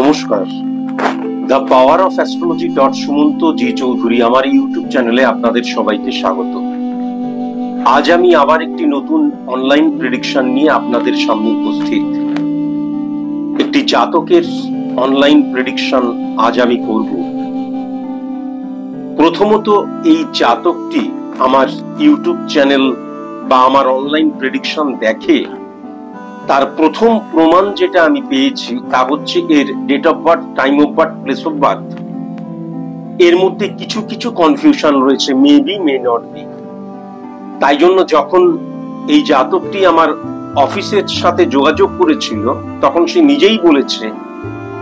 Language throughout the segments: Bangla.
নমস্কার। The power of astrology Sumanta G Chowdhury আমার ইউটিউব চ্যানেলে আপনাদের সবাইকে স্বাগত। আজ আমি আবার একটি নতুন অনলাইন প্রেডিকশন নিয়ে আপনাদের সামনে উপস্থিত। একটি জাতকের অনলাইন প্রেডিকশন আজ আমি করব। প্রথমত, এই জাতকটি আমার ইউটিউব চ্যানেল বা আমার অনলাইন প্রেডিকশন দেখে, তার প্রথম প্রমাণ যেটা আমি পেয়েছি তা হচ্ছে এর date of birth, time of birth, place of birth. এর মধ্যে কিছু কিছু কনফিউশন রয়েছে, মেবি মে নট বি। তাই জন্য যখন এই জাতকটি আমার অফিসের সাথে যোগাযোগ করেছিল, তখন সে নিজেই বলেছে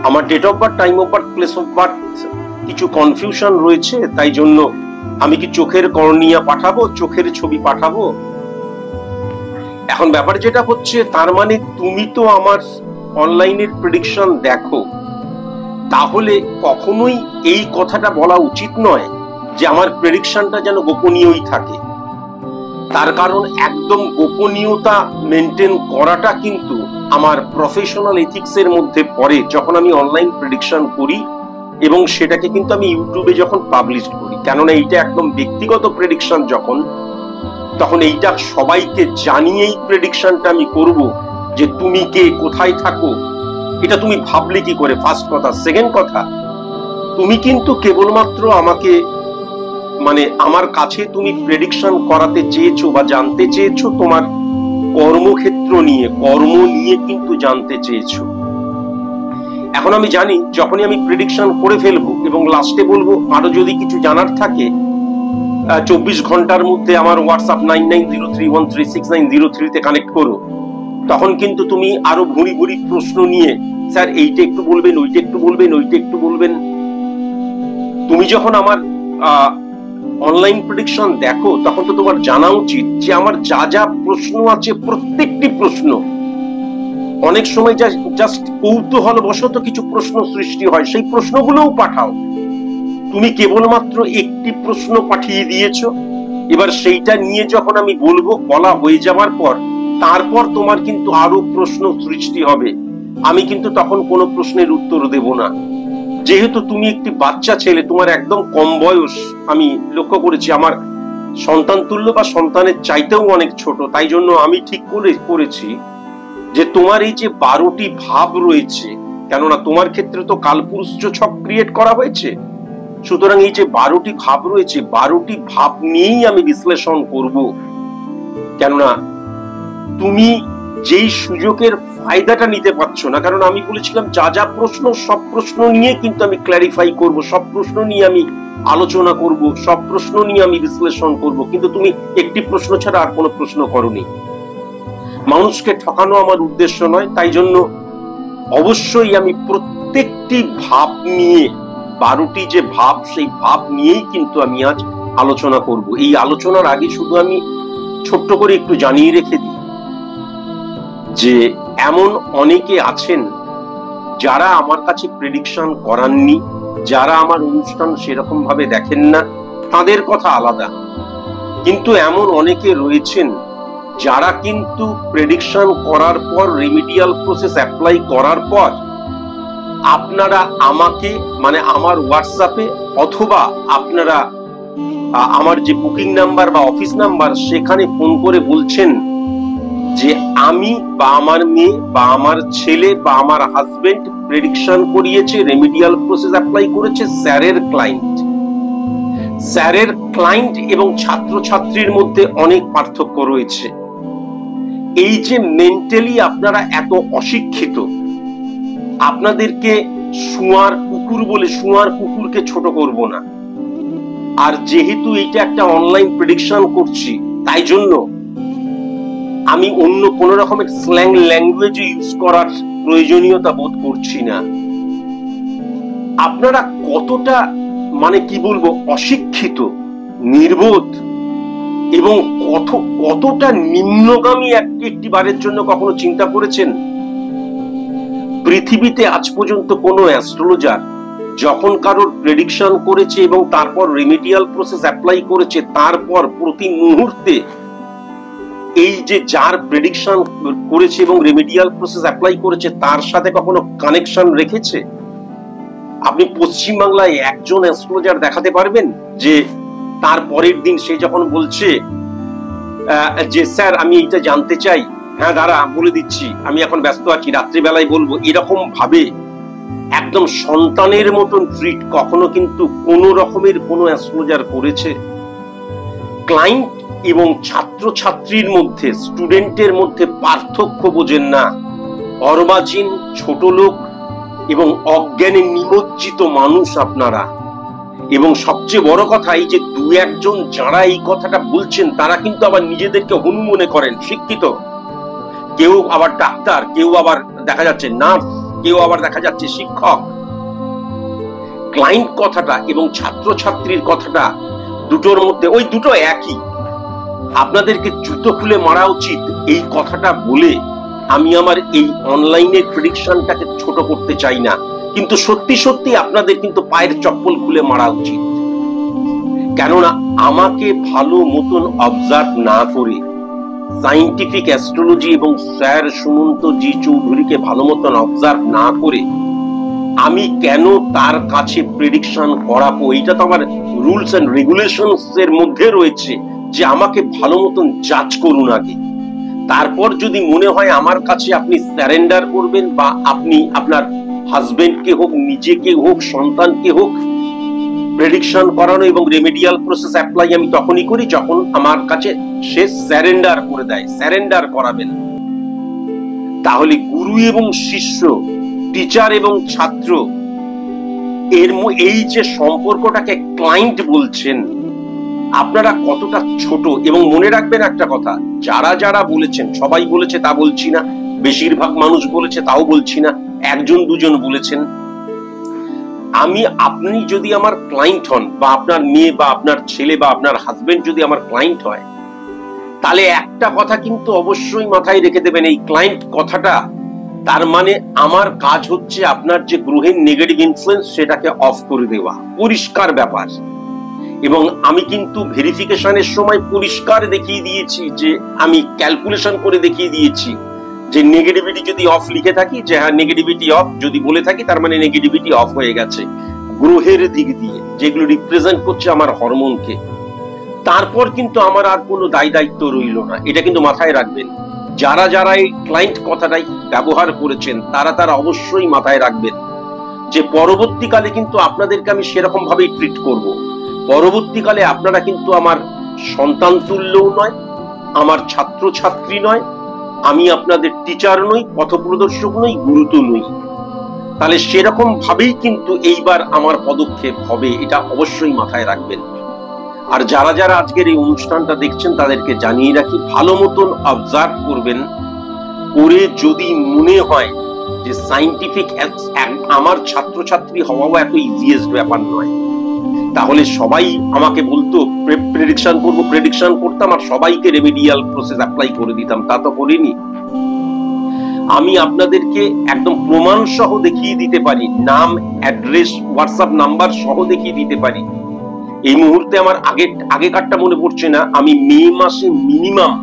আমার date of birth, time of birth, place of birth কিছু কনফিউশন রয়েছে, তাই জন্য আমি কি চোখের কর্নিয়া পাঠাবো, চোখের ছবি পাঠাবো। এখন ব্যাপার যেটা হচ্ছে, তার মানে তুমি তো আমার অনলাইনের প্রেডিকশন দেখো, তাহলে কখনোই এই কথাটা বলা উচিত নয় যে আমার প্রেডিকশনটা যেন গোপনীয়ই থাকে। তার কারণ একদম গোপনীয়তা মেনটেন করাটা কিন্তু আমার প্রফেশনাল এথিক্সের মধ্যে পড়ে যখন আমি অনলাইন প্রেডিকশন করি, এবং সেটাকে কিন্তু আমি ইউটিউবে যখন পাবলিশ করি। কেননা এইটা একদম ব্যক্তিগত প্রেডিকশন, তখন এইটা সবাইকে জানিয়েই প্রেডিকশনটা আমি করব যে তুমি কে, কোথায় থাকো, এটা তুমি ভাবলে কি করে, ফার্স্ট কথা। সেকেন্ড কথা, তুমি কিন্তু কেবলমাত্র আমাকে আমার কাছে তুমি প্রেডিকশন করাতে চেয়েছো বা জানতে চেয়েছো তোমার কর্মক্ষেত্র নিয়ে, কর্ম নিয়ে কিন্তু জানতে চেয়েছো। এখন আমি জানি যখনই আমি প্রেডিকশন করে ফেলবো এবং লাস্টে বলবো আরো যদি কিছু জানার থাকে 24 ঘন্টার মধ্যে আমার হোয়াটসঅ্যাপ 9903136903 তে কানেক্ট করো, তখন কিন্তু তুমি আরো ভুরি ভুরি প্রশ্ন নিয়ে, স্যার এইটা একটু বলবেন, ওইটা একটু বলবেন, ওইটা একটু বলবেন। তুমি যখন আমার অনলাইন প্রেডিকশন দেখো, তখন তো তোমার জানা উচিত যে আমার যা যা প্রশ্ন আছে, প্রত্যেকটি প্রশ্ন অনেক সময় জাস্ট কৌতূহল বশত কিছু প্রশ্ন সৃষ্টি হয়, সেই প্রশ্নগুলোও পাঠাও। তুমি কেবলমাত্র একটি প্রশ্ন পাঠিয়ে দিয়েছো, এবার সেইটা নিয়ে যখন আমি বলবো, বলা হয়ে যাবার পর তারপর তোমার কিন্তু আরো প্রশ্ন সৃষ্টি হবে। আমি কিন্তু তখন কোনো প্রশ্নের উত্তর দেব না, যেহেতু তুমি একটি বাচ্চা ছেলে, তোমার একদম কম বয়স। আমি লক্ষ্য করেছি আমার সন্তান তুল্য বা সন্তানের চাইতেও অনেক ছোট। তাই জন্য আমি ঠিক করেছি যে তোমার এই যে 12টি ভাব রয়েছে, কেননা তোমার ক্ষেত্রে তো কালপুরুষ ছক ক্রিয়েট করা হয়েছে, সুতরাং এই যে 12টি ভাব রয়েছে, 12টি ভাব নিয়েই আমি বিশ্লেষণ করব। কেননা তুমি যেই সুযোগের ফায়দাটা নিতে পারছো না, কারণ আমি বলেছিলাম যা যা প্রশ্ন, সব প্রশ্ন নিয়ে কিন্তু আমি ক্ল্যারিফাই করব, সব প্রশ্ন নিয়ে আমি আলোচনা করব, সব প্রশ্ন নিয়ে আমি বিশ্লেষণ করব, কিন্তু তুমি একটি প্রশ্ন ছাড়া আর কোনো প্রশ্ন করোনি। মানুষকে ঠকানো আমার উদ্দেশ্য নয়, তাই জন্য অবশ্যই আমি প্রত্যেকটি ভাব নিয়ে, 12টি যে ভাব, সেই ভাব নিয়েই কিন্তু আমি আজ আলোচনা করব। এই আলোচনার আগে শুধু আমি ছোট্ট করে একটু জানিয়ে রেখে দিই যে এমন অনেকে আছেন যারা আমার কাছে প্রেডিকশন করাননি, যারা আমার অনুষ্ঠান সেরকম ভাবে দেখেন না, তাদের কথা আলাদা। কিন্তু এমন অনেকে রয়েছেন যারা কিন্তু প্রেডিকশন করার পর, রেমিডিয়াল প্রসেস অ্যাপ্লাই করার পর আপনারা আমাকে আমার হোয়াটসঅ্যাপে অথবা আপনারা আমার যে বুকিং নাম্বার বা অফিস নাম্বার, সেখানে ফোন করে বলছেন যে আমি বা আমার মেয়ে বা আমার ছেলে বা আমার হাজবেন্ড প্রেডিকশন করিয়েছে, রেমিডিয়াল প্রসেস অ্যাপ্লাই করেছে স্যারের ক্লায়েন্ট এবং ছাত্রছাত্রীর মধ্যে অনেক পার্থক্য রয়েছে। এই যে মেন্টালি আপনারা এত অশিক্ষিত, আপনাদেরকে শুঁয়ার কুকুর বলে, শুঁয়ার কুকুরকে ছোট করব না। আর যেহেতু এটা একটা অনলাইন প্রেডিকশন করছি, তাই জন্য আমি অন্য কোন রকমের স্ল্যাং ল্যাঙ্গুয়েজ ইউজ করার প্রয়োজনীয়তা বোধ করছি না। আপনারা কতটা কি বলবো, অশিক্ষিত, নির্বোধ এবং কতটা নিম্নগামী একটি বারের জন্য কখনো চিন্তা করেছেন? পৃথিবীতে আজ পর্যন্ত কোনো অ্যাস্ট্রোলজার যখন কারোর প্রেডিকশন করেছে এবং তারপর রেমিডিয়াল প্রসেস অ্যাপ্লাই করেছে, তারপর প্রতি মুহূর্তে এই যে যার প্রেডিকশন করেছে এবং রেমিডিয়াল প্রসেস অ্যাপ্লাই করেছে তার সাথে কখনো কানেকশন রেখেছে? আপনি পশ্চিমবাংলায় একজন অ্যাস্ট্রোলজার দেখাতে পারবেন যে তার পরের দিন সে যখন বলছে যে স্যার আমি এটা জানতে চাই, হ্যাঁ দাঁড়া বলে দিচ্ছি, আমি এখন ব্যস্ত আছি, রাত্রিবেলায় বলবো, এরকম ভাবে একদম সন্তানের মতন ট্রিট কখনো কিন্তু কোন রকমের কোন অ্যাস্ট্রোলজার করেছে? ক্লায়েন্ট এবং ছাত্রছাত্রীর মধ্যে, স্টুডেন্টের মধ্যে পার্থক্য বোঝেন না। অর্বাচীন, ছোট লোক এবং অজ্ঞানে নিমজ্জিত মানুষ আপনারা। এবং সবচেয়ে বড় কথা, এই যে দু একজন যারা এই কথাটা বলছেন তারা কিন্তু আবার নিজেদেরকে হনু মনে করেন, শিক্ষিত। কেউ আবার ডাক্তার, কেউ আবার দেখা যাচ্ছে নার্স, কেউ আবার দেখা যাচ্ছে শিক্ষক। ক্লায়েন্ট কথাটা এবং ছাত্রছাত্রীর কথাটা দুটোর মধ্যে, ওই দুটো একই। আপনাদেরকে জুতো খুলে মারা উচিত এই কথাটা বলে আমি আমার এই অনলাইনের প্রেডিকশনটাকে ছোট করতে চাই না, কিন্তু সত্যি সত্যি আপনাদের কিন্তু পায়ের চপ্পল খুলে মারা উচিত। কেননা আমাকে ভালো মতন অবজার্ভ না করে, সাইন্টিফিক অ্যাস্ট্রোলজি এবং স্যার সুমন্ত জি চৌধুরীকে ভালো মতন অবজার্ভ না করে আমি কেন তার কাছে প্রেডিকশন করাবো? এটা তো আমার রুলস এন্ড রেগুলেশনস এর মধ্যে রয়েছে যে আমাকে ভালো মতন জাজ করুন আগে, তারপর যদি মনে হয় আমার কাছে আপনি সারেন্ডার করবেন, বা আপনি আপনার হাজবেন্ডকে হোক, নিজেকে হোক, সন্তানকে হোক প্রেডিকশন করানো এবং রেমেডিয়াল প্রসেস অ্যাপ্লাই আমি তখনই করি যখন আমার কাছে সে সারেন্ডার করে দেয়। সারেন্ডার করাবেন। তাহলে গুরু এবং শিষ্য, টিচার এবং ছাত্র, এই যে সম্পর্কটাকে ক্লায়েন্ট বলছেন, আপনারা কতটা ছোট। এবং মনে রাখবেন একটা কথা, যারা যারা বলেছেন, সবাই বলেছে তা বলছি না, বেশিরভাগ মানুষ বলেছে তাও বলছি না, একজন দুজন বলেছেন। আপনি যদি আমার ক্লায়েন্ট হন, বা আপনার মেয়ে বা আপনার ছেলে বা আপনার হাজবেন্ড যদি আমার ক্লায়েন্ট হয়, তাহলে একটা কথা কিন্তু অবশ্যই মাথায় রেখে দেবেন, এই ক্লায়েন্ট কথাটা তার মানে আমার কাজ হচ্ছে আপনার যে গ্রহের নেগেটিভ ইনফ্লুয়েন্স সেটাকে অফ করে দেওয়া, পরিষ্কার ব্যাপার। এবং আমি কিন্তু ভেরিফিকেশনের সময় পরিষ্কার দেখিয়ে দিয়েছি, যে আমি ক্যালকুলেশন করে দেখিয়ে দিয়েছি যে নেগেটিভিটি যদি অফ লিখে থাকি, যে হ্যাঁ নেগেটিভিটি অফ যদি বলে থাকি, তার মানে নেগেটিভিটি অফ হয়ে গেছে গ্রহের দিক দিয়ে, যেগুলো রিপ্রেজেন্ট করছে আমার হরমোনকে। তারপর কিন্তু আমার আর কোনো দায় দায়িত্ব রইল না। এটা কিন্তু মাথায় রাখবেন। যারা যারা এই ক্লায়েন্ট কথাটাই ব্যবহার করেছেন তারা অবশ্যই মাথায় রাখবেন যে পরবর্তীকালে কিন্তু আপনাদেরকে আমি সেরকম ভাবেই ট্রিট করব। পরবর্তীকালে আপনারা কিন্তু আমার সন্তান তুল্যও নয়, আমার ছাত্রছাত্রী নয়, আমি আপনাদের টিচার নই, পথপ্রদর্শক নই, গুরু তো নই। তাহলে সেরকম ভাবেই কিন্তু এইবার আমার পদক্ষেপ হবে, এটা অবশ্যই মাথায় রাখবেন। আর যারা যারা আজকের এই অনুষ্ঠানটা দেখছেন তাদেরকে জানিয়ে রাখি, ভালো মতন অবজার্ভ করবেন, করে যদি মনে হয় যে সাইন্টিফিক, আমার ছাত্রছাত্রী হওয়াও এত ইজিয়েস্ট ব্যাপার নয়, তাহলে সবাই আমাকে বলতো প্রেডিকশন করতাম আর সবাইকে রেমেডিয়াল প্রসেস অ্যাপ্লাই করে দিতাম। তা তো করিনি। আমি আপনাদেরকে একদম প্রমাণ সহ দেখিয়ে দিতে পারি, নাম, অ্যাড্রেস, হোয়াটসঅ্যাপ নাম্বার সহ দেখিয়ে দিতে পারি। এই মুহূর্তে আমার আগেকারটা মনে পড়ছে না, আমি মে মাসে মিনিমাম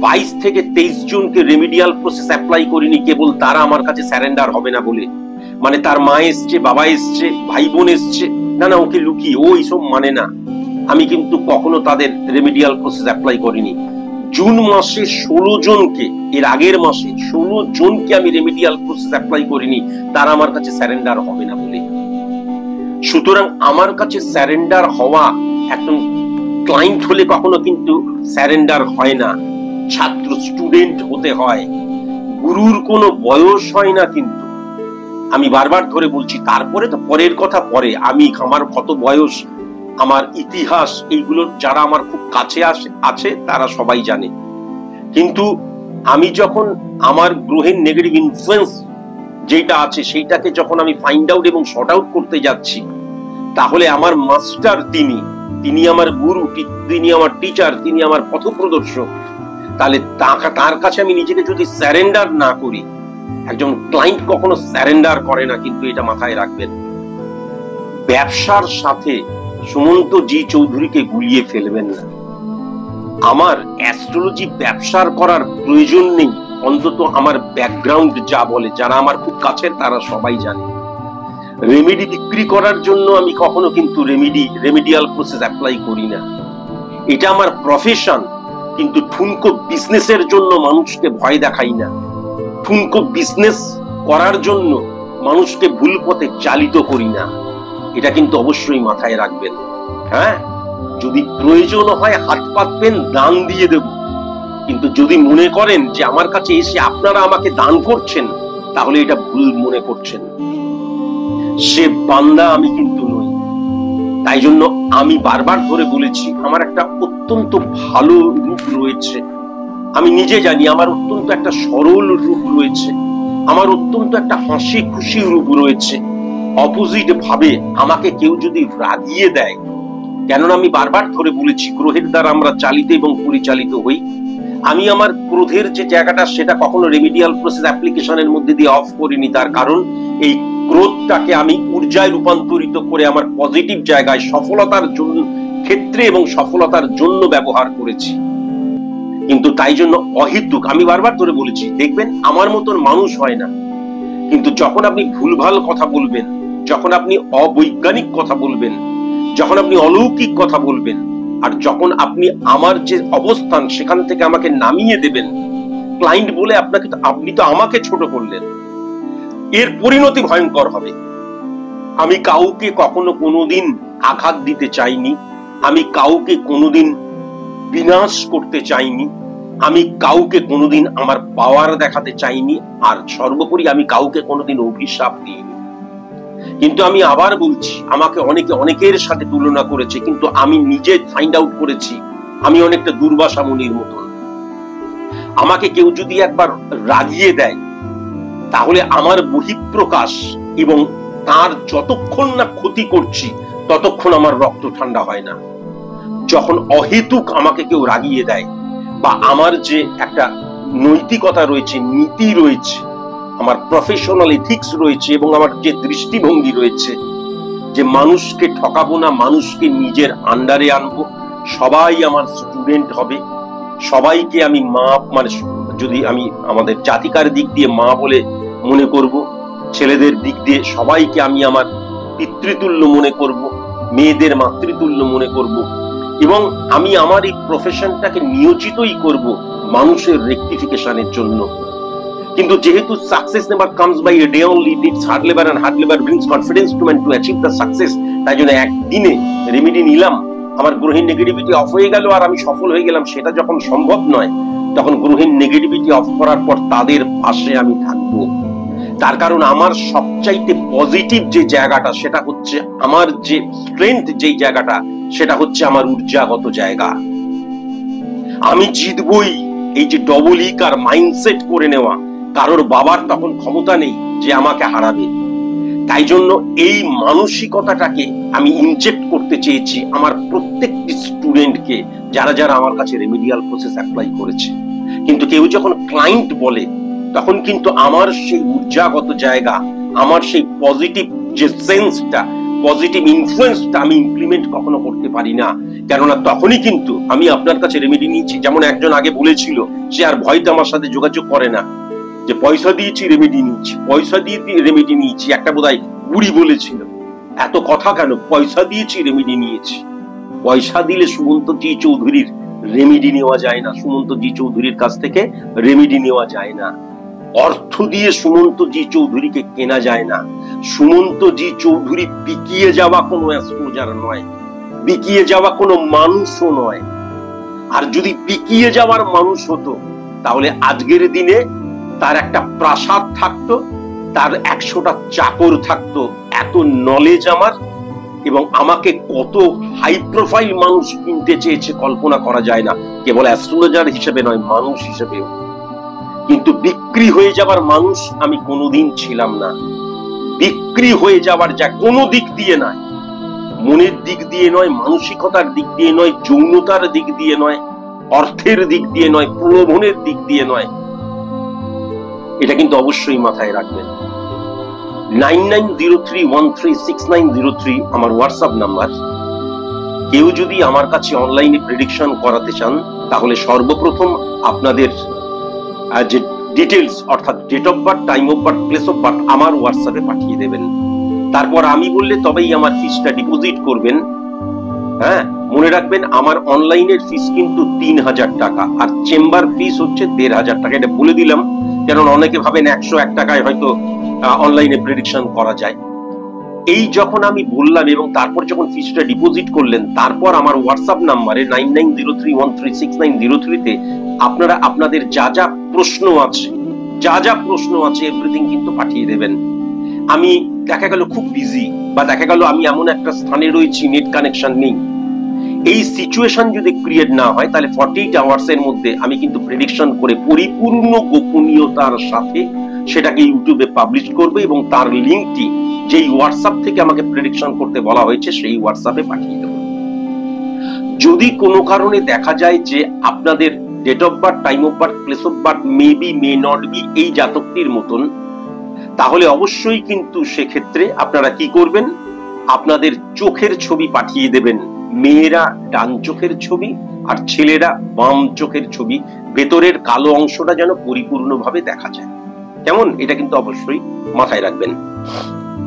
22 থেকে 23 জনকে রেমেডিয়াল প্রসেস অ্যাপ্লাই করিনি, কেবল তারা আমার কাছে সারেন্ডার হবে না বলে। মানে তার মা এসছে, বাবা এসছে, ভাই বোন এসছে, না ওকে লুকিয়ে, ও এইসব মানে না। আমি কিন্তু কখনো তাদের রেমেডিয়াল প্রসেস অ্যাপ্লাই করিনি। জুন মাসে 16 জনকে, এর আগের মাসে 16 জনকে আমি রেমেডিয়াল প্রসেস অ্যাপ্লাই করিনি, তারা আমার কাছে সারেন্ডার হবে না বলে। সুতরাং আমার কাছে সারেন্ডার হওয়া, একজন ক্লায়েন্ট হলে কখনো কিন্তু সারেন্ডার হয় না, ছাত্র স্টুডেন্ট হতে হয়। গুরুর কোনো বয়স হয় না, কিন্তু আমি বারবার ধরে বলছি, তারপরে তো পরের কথা পরে। আমার কত বয়স, আমার ইতিহাস, এইগুলো যারা আমার খুব কাছে আছে তারা সবাই জানে। কিন্তু আমি যখন আমার গ্রহের নেগেটিভ ইনফ্লুয়েন্স যেটা আছে সেইটাকে যখন আমি ফাইন্ড আউট এবং শর্ট আউট করতে যাচ্ছি, তাহলে আমার মাস্টার তিনি আমার গুরু, তিনি আমার টিচার, তিনি আমার পথপ্রদর্শক। তাহলে তার কাছে আমি নিজেকে যদি সারেন্ডার না করি, একজন ক্লায়েন্ট কখনো সারেন্ডার করে না, কিন্তু এটা মাথায় রাখবেন। ব্যবসার সাথে সুমন্ত জি চৌধুরীকে গুলিয়ে ফেলবেন না। আমার অ্যাস্ট্রোলজি ব্যবসার করার প্রয়োজন নেই, অন্তত আমার ব্যাকগ্রাউন্ড যা বলে, যারা আমার খুব কাছের তারা সবাই জানে। রেমেডি বিক্রি করার জন্য আমি কখনো কিন্তু রেমেডিয়াল প্রসেস অ্যাপ্লাই করি না। এটা আমার প্রফেশন, কিন্তু ঠুনকো বিজনেসের জন্য মানুষকে ভয় দেখাই না। ঠুনকো বিজনেস করার জন্য মানুষকে ভুল পথে চালিত করি না। এটা কিন্তু অবশ্যই মাথায় রাখবেন। হ্যাঁ, যদি প্রয়োজন হয় হাত পাতবেন, দান দিয়ে দেব, কিন্তু যদি মনে করেন যে আমার কাছে এসে আপনারা আমাকে দান করছেন, তাহলে এটা ভুল মনে করছেন। সে বান্দা আমি কিন্তু নই। তাই জন্য আমি বারবার ধরে বলেছি, আমার একটা অত্যন্ত ভালো রূপ রয়েছে। আমি নিজে জানি আমার অত্যন্ত একটা সরল রূপ রয়েছে, আমার অত্যন্ত একটা হাসি খুশি রূপ রয়েছে। অপোজিট ভাবে আমাকে কেউ যদি রাগিয়ে দেয়, কেননা আমি বারবার ধরে বলেছি ক্রোধের দ্বারা আমরা চালিত এবং পরিচালিত হই। আমি আমার ক্রোধের যে জায়গাটা সেটা কখনো রেমিডিয়াল প্রসেস অ্যাপ্লিকেশনের মধ্যে দিয়ে অফ করিনি। তার কারণ এই ক্রোধটাকে আমি ঊর্জায় রূপান্তরিত করে আমার পজিটিভ জায়গায় সফলতার জন্য ক্ষেত্রে এবং সফলতার জন্য ব্যবহার করেছি। কিন্তু তাই জন্য অহেতুক আমি বারবার ধরে বলেছি, দেখবেন আমার মতন মানুষ হয় না, কিন্তু যখন আপনি ভুলভাল কথা বলবেন, যখন আপনি অবৈজ্ঞানিক কথা বলবেন, যখন আপনি অলৌকিক কথা বলবেন, আর যখন আপনি আমার যে অবস্থান সেখান থেকে আমাকে নামিয়ে দেবেন, ক্লায়েন্ট বলে আপনি তো আমাকে ছোট করলেন, এর পরিণতি ভয়ঙ্কর হবে। আমি কাউকে কখনো কোনোদিন আঘাত দিতে চাইনি, আমি কাউকে কোনোদিন বিনাশ করতে চাইনি, আমি কাউকে কোনোদিন আমার পাওয়ার দেখাতে চাইনি, আর সর্বোপরি আমি কাউকে কোনোদিন অভিশাপ দিইনি। কিন্তু আমি আবার বলছি, আমাকে অনেকের সাথে তুলনা করেছে, কিন্তু আমি নিজে ফাইন্ড আউট করেছি আমি অনেকটা দুর্বাসা মুনির মতন। আমাকে কেউ যদি একবার রাগিয়ে দেয়, তাহলে আমার বহিঃপ্রকাশ এবং তার যতক্ষণ না ক্ষতি করছি ততক্ষণ আমার রক্ত ঠান্ডা হয় না। যখন অহেতুক আমাকে কেউ রাগিয়ে দেয়, বা আমার যে একটা নৈতিকতা রয়েছে, নীতি রয়েছে, আমার প্রফেশনাল এথিক্স রয়েছে, এবং আমার যে দৃষ্টিভঙ্গি রয়েছে যে মানুষকে ঠকাবো না, মানুষকে নিজের আন্ডারে আনবো, সবাই আমার স্টুডেন্ট হবে, সবাইকে আমি মা, মানে যদি আমি আমাদের জাতিকার দিক দিয়ে মা বলে মনে করব, ছেলেদের দিক দিয়ে সবাইকে আমি আমার পিতৃতুল্য মনে করব, মেয়েদের মাতৃতুল্য মনে করব, এবং আমি আমার এই প্রফেশনটাকে নিয়োজিতই করব মানুষের রেকটিফিকেশনের জন্য। কিন্তু যেহেতু success never comes by a day only, it needs hard labour, and hard labour brings confidence to man to achieve the success. তাই জন্য একদিনে রেমেডি নিলাম, আমার গ্রহের নেগেটিভিটি অফ হয়ে গেল আর আমি সফল হয়ে গেলাম, সেটা যখন সম্ভব নয়, তখন গ্রহের নেগেটিভিটি অফ করার পর তাদের পাশে আমি থাকবো। তার কারণ আমার সবচাইতে পজিটিভ যে জায়গাটা সেটা হচ্ছে, আমার যে স্ট্রেংথ যেই জায়গাটা সেটা হচ্ছে আমার ঊর্জাগত জায়গা। আমি জিতবই, এই যে ডবল ইকার মাইন্ডসেট করে নেওয়া, কারোর বাবার তখন ক্ষমতা নেই যে আমাকে হারাবে। তাই জন্য এই মানসিকতাটাকে আমি ইনজেক্ট করতে চেয়েছি আমার প্রত্যেকটি স্টুডেন্টকে, যারা যারা আমার কাছে রেমিডিয়াল প্রসেস অ্যাপ্লাই করেছে। কিন্তু কেউ যখন ক্লায়েন্ট বলে, তখন কিন্তু আমার সেই ঊর্জাগত জায়গা, আমার সেই পজিটিভ যে সেন্সটা, পজিটিভ ইনফ্লুয়েন্সটা আমি ইমপ্লিমেন্ট কখনো করতে পারি না। কেননা তখনই কিন্তু আমি আপনার কাছে রেমেডি নিয়েছি। যেমন একজন আগে বলেছিল, সে আর ভয়তে আমার সাথে যোগাযোগ করে না, যে পয়সা দিয়েছি রেমেডি নিয়েছি, পয়সা দিয়ে রেমেডি নিয়েছি। একটা বোধহয় বুড়ি বলেছিল, এত কথা কেন, পয়সা দিয়েছি রেমেডি নিয়েছি। পয়সা দিলে সুমন্ত জি চৌধুরীর রেমেডি নেওয়া যায় না, সুমন্ত জি চৌধুরীর কাছ থেকে রেমেডি নেওয়া যায় না। অর্থ দিয়ে সুমন্ত জি চৌধুরীকে কেনা যায় না। সুমন্ত জি চৌধুরী বিকিয়ে যাওয়া কোনো অ্যাস্ট্রোলজার নয়, বিকিয়ে যাওয়া কোনো মানুষও নয়। আর যদি বিকিয়ে যাওয়ার মানুষ হতো, তাহলে আজকের দিনে তার একটা প্রাসাদ থাকতো, তার 100টা চাকর থাকতো। এত নলেজ আমার, এবং আমাকে কত হাই প্রোফাইল মানুষ কিনতে চেয়েছে কল্পনা করা যায় না, কেবল অ্যাস্ট্রোলজার হিসেবে নয়, মানুষ হিসেবেও। কিন্তু বিক্রি হয়ে যাবার মানুষ আমি কোনোদিন ছিলাম না। বিক্রি হয়ে যাবার যা কোনো দিক দিয়ে নয়, মনের দিক দিয়ে নয়, মানসিকতার দিক দিয়ে নয়, যৌনতার দিক দিয়ে নয়, অর্থের দিক দিয়ে নয়, প্রলোভনের দিক দিয়ে নয়। এটা কিন্তু অবশ্যই মাথায় রাখবেন। 9903136903 আমার হোয়াটসঅ্যাপ নাম্বার। কেউ যদি আমার কাছে অনলাইনে প্রেডিকশন করাতে চান, তাহলে সর্বপ্রথম আপনাদের যে ডিটেলস, অর্থাৎ date of birth, time of birth, place of birth আমার হোয়াটসঅ্যাপে পাঠিয়ে দেবেন। তারপর আমি বললে তবেই আমার ফিসটা ডিপোজিট করবেন। হ্যাঁ, মনে রাখবেন আমার অনলাইনের ফিস কিন্তু 3000 টাকা, আর চেম্বার ফিস হচ্ছে 1500 টাকা। এটা বলে দিলাম, কারণ অনেকে ভাবেন 101 টাকায় হয়তো অনলাইনে প্রেডিকশন করা যায়। এই যখন আমি বললাম এবং তারপর যখন ফিসটা ডিপোজিট করলেন, তারপর আমার হোয়াটসঅ্যাপ নাম্বারে 9903136903 তে আপনারা আপনাদের যা যা প্রশ্ন আছে এভরিথিং কিন্তু পাঠিয়ে দেবেন। আমি দেখা গেল খুব বিজি, বা দেখা গেল আমি এমন একটা স্থানে রয়েছি, নেট কানেকশন নেই। এই সিচুয়েশন যদি ক্রিয়েট না হয়, তাহলে 48 আওয়ার্স এর মধ্যে আমি কিন্তু প্রেডিকশন করে পরিপূর্ণ গোপনীয়তার সাথে সেটাকে ইউটিউবে পাবলিশ করব, এবং তার লিঙ্কটি যেই হোয়াটসঅ্যাপ থেকে আমাকে প্রেডিকশন করতে বলা হয়েছে সেই হোয়াটসঅ্যাপে পাঠিয়ে দেব। যদি কোনো কারণে দেখা যায় যে আপনাদের date of birth, time of birth, place of birth may be may not be এই জাতকটির মতন, তাহলে অবশ্যই কিন্তু সেক্ষেত্রে আপনারা কি করবেন, আপনাদের চোখের ছবি পাঠিয়ে দেবেন। মেয়েরা ডান চোখের ছবি আর ছেলেরা বাম চোখের ছবি, ভেতরের কালো অংশটা যেন পরিপূর্ণভাবে দেখা যায়। কেমন? এটা কিন্তু অবশ্যই মাথায় রাখবেন।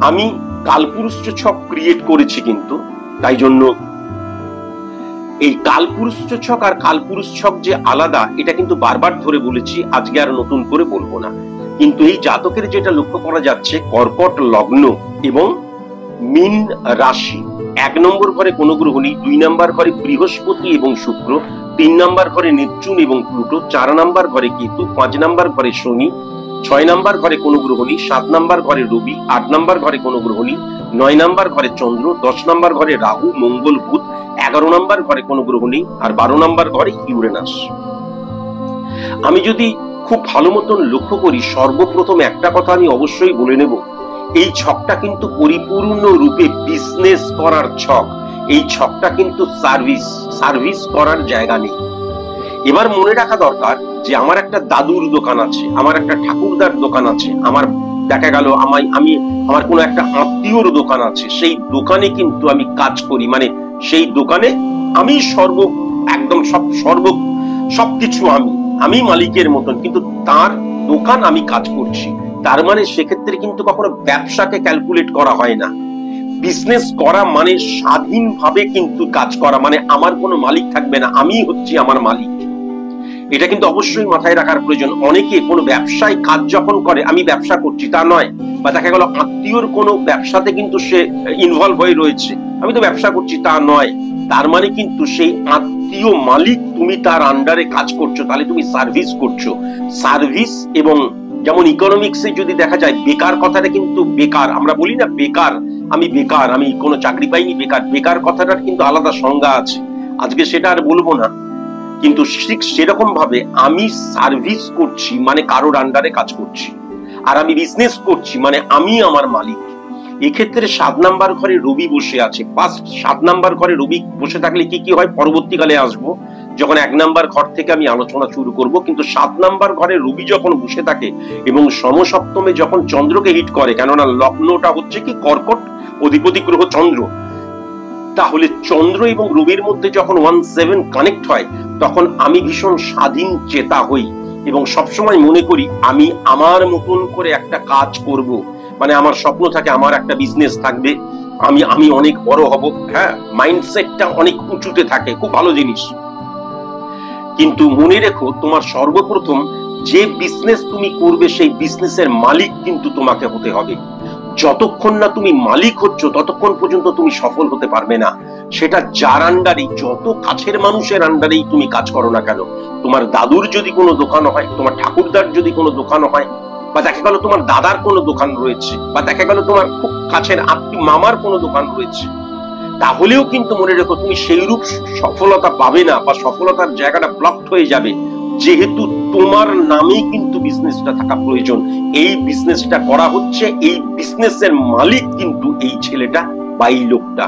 আমি কালপুরুষ ছক ক্রিয়েট করেছি, কিন্তু তাই জন্য এই কালপুরুষ ছক আর কালপুরুষ ছক যে আলাদা, এটা কিন্তু বারবার ধরে বলেছি, আজকে আর নতুন করে বলবো না। কিন্তু এই জাতকের যেটা লক্ষ্য করা যাচ্ছে, কর্কট লগ্ন এবং মীন রাশি, 1 নম্বর ঘরে কোন গ্রহ নেই, 2 নম্বর ঘরে বৃহস্পতি এবং শুক্র, 3 নম্বর ঘরে নেপচুন এবং প্লুটো, 4 নম্বর ঘরে কেতু, 5 নম্বর ঘরে শনি, 6 নম্বর ঘরে কোন গ্রহ নেই, 7 নম্বর ঘরে রবি, 8 নম্বর ঘরে কোন গ্রহ নেই, 9 নম্বর ঘরে চন্দ্র, 10 নম্বর ঘরে রাহু, মঙ্গল, বুধ, 11 নম্বর ঘরে কোন গ্রহ নেই, আর 12 নম্বর ঘরে ইউরেনাস। আমি যদি খুব ভালো মতন লক্ষ্য করি, সর্বপ্রথম একটা কথা আমি অবশ্যই বলে নেব, এই ছকটা কিন্তু পরিপূর্ণ রূপে বিজনেস করার ছক। এই ছকটা কিন্তু সার্ভিস করার জায়গা নেই। এবার মনে রাখা দরকার যে আমার একটা দাদুর দোকান আছে, আমার একটা ঠাকুরদার দোকান আছে, আমার দেখা গেল আমার কোনো একটা আত্মীয়র দোকান আছে, সেই দোকানে কিন্তু আমি কাজ করি, মানে সেই দোকানে আমি একদম সবকিছু আমি মালিকের মতন, কিন্তু তার দোকান আমি কাজ করছি। তার মানে সেক্ষেত্রে কিন্তু কখনো ব্যবসাকে ক্যালকুলেট করা হয় না। বিজনেস করা মানে স্বাধীনভাবে কিন্তু কাজ করা, মানে আমার কোনো মালিক থাকবে না, আমি হচ্ছি আমার মালিক। এটা কিন্তু অবশ্যই মাথায় রাখার প্রয়োজন। অনেকে কোনো ব্যবসায় কাজ যখন করে, আমি ব্যবসা করছি তা নয়, বা দেখা গেল আত্মীয়র কোনো ব্যবসাতে কিন্তু সে ইনভলভ হয়ে রয়েছে, আমি তো ব্যবসা করছি তা নয়। তার মানে কিন্তু সেই আত্মীয় মালিক, তুমি তার আন্ডারে কাজ করছো, তাহলে তুমি সার্ভিস করছো। সার্ভিস, এবং যেমন ইকোনমিক্সে যদি দেখা যায়, বেকার কথাটা কিন্তু বেকার, আমরা বলি না বেকার, আমি কোনো চাকরি পাইনি, বেকার কথাটার কিন্তু আলাদা সংজ্ঞা আছে, আজকে সেটা আর বলবো না। কিন্তু ঠিক সেরকম ভাবে আমি সার্ভিস করছি মানে কারোর আন্ডারে কাজ করছি, আর আমি বিজনেস করছি মানে আমি আমার মালিক। এক্ষেত্রে 7 নাম্বার ঘরে রবি বসে আছে। ফার্স্ট 7 নাম্বার ঘরে রবি বসে থাকলে কি কি হয় পরবর্তীকালে আসবো, যখন 1 নাম্বার ঘর থেকে আমি আলোচনা শুরু করব। কিন্তু 7 নাম্বার ঘরে রবি যখন বসে থাকে এবং সমসপ্তমে যখন চন্দ্রকে হিট করে, কেননা লগ্নটা হচ্ছে কি কর্কট, অধিপতি গ্রহ চন্দ্র, তাহলে চন্দ্র এবং রবির মধ্যে যখন 1-7 কানেক্ট হয়, তখন আমি ভীষণ স্বাধীন চেতা হই এবং সবসময় মনে করি আমি আমার মতন করে একটা কাজ করব। মানে আমার স্বপ্ন থাকে আমার একটা বিজনেস থাকবে, আমি অনেক বড় হব। হ্যাঁ, মাইন্ডসেটটা অনেক উঁচুতে থাকে, খুব ভালো জিনিস। কিন্তু মনে রেখো, তোমার সর্বপ্রথম যে বিজনেস তুমি করবে সেই বিজনেসের মালিক কিন্তু তোমাকে হতে হবে। যতক্ষণ না তুমি মালিক হচ্ছ ততক্ষণ পর্যন্ত তুমি সফল হতে পারবে না। সেটা যার আন্ডারে, যত কাছের মানুষের আন্ডারেই তুমি কাজ করো না কেন, তোমার দাদুর যদি কোনো দোকান হয়, তোমার ঠাকুরদার যদি কোনো দোকান হয়, বা দেখা গেল তোমার দাদার কোনো দোকান রয়েছে, বা দেখা গেল তোমার খুব কাছের আত্মীয় মামার কোনো দোকান রয়েছে, তাহলেও কিন্তু মনে রেখো তুমি সেইরূপ সফলতা পাবে না, বা সফলতার জায়গাটা ব্লকড হয়ে যাবে, যেহেতু তোমার নামেই কিন্তু বিজনেসটা থাকা প্রয়োজন। এই বিজনেসটা করা হচ্ছে, এই বিজনেসের মালিক কিন্তু এই ছেলেটা বা এই লোকটা।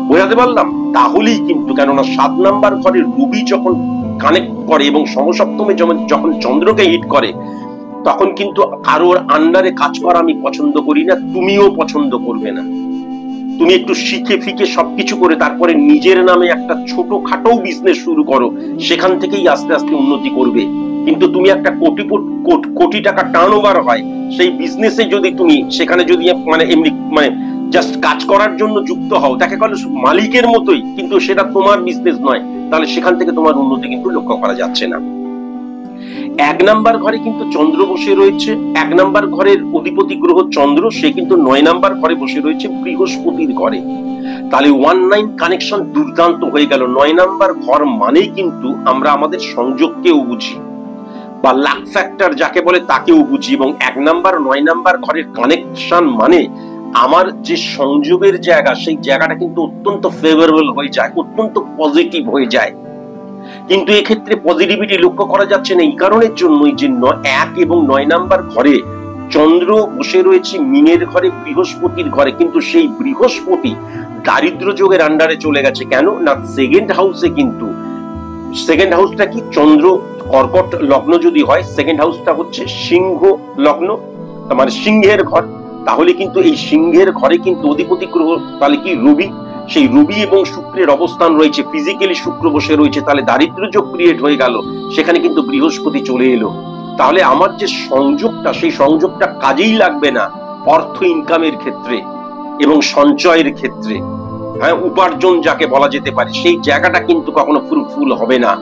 বোঝাতে পারলাম? তাহলেই কিন্তু, কেননা 7 নাম্বার ঘরে রবি যখন কানেক্ট করে এবং সমসপ্তমে যখন চন্দ্রকে হিট করে, তখন কিন্তু কারোর আন্ডারে কাজ করা আমি পছন্দ করি না, তুমিও পছন্দ করবে না। তুমি একটু শিখে ফিকে সবকিছু করে তারপরে নিজের নামে একটা ছোটখাটো বিজনেস শুরু করো, সেখান থেকেই আস্তে আস্তে উন্নতি করবে। কিন্তু তুমি একটা কোটি টাকা টার্নওভার হয় সেই বিজনেসে যদি তুমি সেখানে যদি এমনি জাস্ট কাজ করার জন্য যুক্ত হও, দেখা গেল মালিকের মতোই, কিন্তু সেটা তোমার বিজনেস নয়, তাহলে সেখান থেকে তোমার উন্নতি কিন্তু লক্ষ্য করা যাচ্ছে না। 1 নাম্বার ঘরে কিন্তু চন্দ্র বসে রয়েছে, 1 নাম্বার ঘরের অধিপতি গ্রহ চন্দ্র, সে কিন্তু 9 নাম্বার ঘরে বসে রয়েছে বৃহস্পতির ঘরে। তাহলে 1-9 কানেকশন দুর্দান্ত হয়ে গেল। 9 নাম্বার ঘর মানেই কিন্তু আমরা আমাদের সংযোগকেও বুঝি, বা লাক ফ্যাক্টর যাকে বলে তাকেও বুঝি, এবং 1 নাম্বার 9 নাম্বার ঘরের কানেকশন মানে আমার যে সংযোগের জায়গা, সেই জায়গাটা কিন্তু অত্যন্ত ফেভারেবল হয়ে যায়, অত্যন্ত পজিটিভ হয়ে যায়। কিন্তু এক্ষেত্রে পজিটিভিটি লক্ষ্য করা যাচ্ছে না এই কারণের জন্যই যে 1 এবং 9 নাম্বার ঘরে চন্দ্র বসে রয়েছে মীনের ঘরে, বৃহস্পতির ঘরে, কিন্তু সেই বৃহস্পতি দারিদ্র যোগের আন্ডারে চলে গেছে। কেন না, সেকেন্ড হাউসে কিন্তু, সেকেন্ড হাউসটা কি, চন্দ্র কর্কট লগ্ন যদি হয়, সেকেন্ড হাউসটা হচ্ছে সিংহ লগ্ন, মানে সিংহের ঘর। তাহলে কিন্তু এই সিংহের ঘরে কিন্তু অধিপতি গ্রহ তাহলে কি, রবি। সেই রবি এবং শুক্রের অবস্থান রয়েছে, ফিজিক্যালি শুক্র বসে রয়েছে, তাহলে দারিদ্র যোগ ক্রিয়েট হয়ে গেল, সেখানে কিন্তু বৃহস্পতি চলে এলো। তাহলে আমার যে সংযোগটা, সেই সংযোগটা কাজেই লাগবে না অর্থ ইনকামের ক্ষেত্রে এবং সঞ্চয়ের ক্ষেত্রে, হ্যাঁ, উপার্জন যাকে বলা যেতে পারে, সেই জায়গাটা কিন্তু কখনো ফ্রুটফুল হবে না।